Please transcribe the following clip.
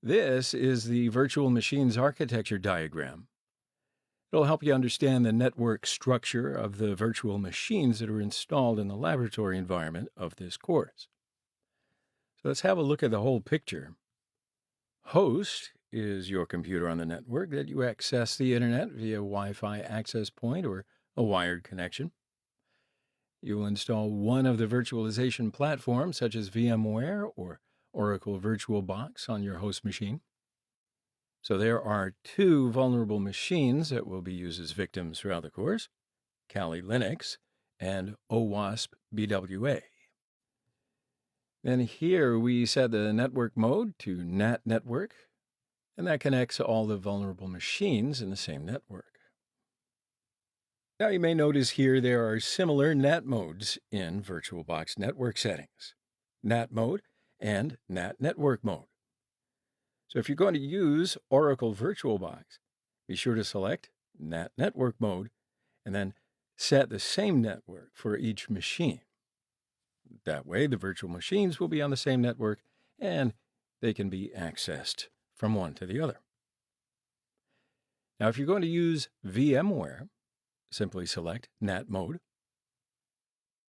This is the virtual machines architecture diagram. It'll help you understand the network structure of the virtual machines that are installed in the laboratory environment of this course. So let's have a look at the whole picture. Host is your computer on the network that you access the internet via Wi-Fi access point or a wired connection. You will install one of the virtualization platforms such as VMware or Oracle VirtualBox on your host machine. So there are two vulnerable machines that will be used as victims throughout the course, Kali Linux and OWASP BWA. Then here we set the network mode to NAT network, and that connects all the vulnerable machines in the same network. Now you may notice here there are similar NAT modes in VirtualBox network settings, NAT mode and NAT network mode. So if you're going to use Oracle VirtualBox, be sure to select NAT network mode and then set the same network for each machine. That way, the virtual machines will be on the same network and they can be accessed from one to the other. Now, if you're going to use VMware, simply select NAT mode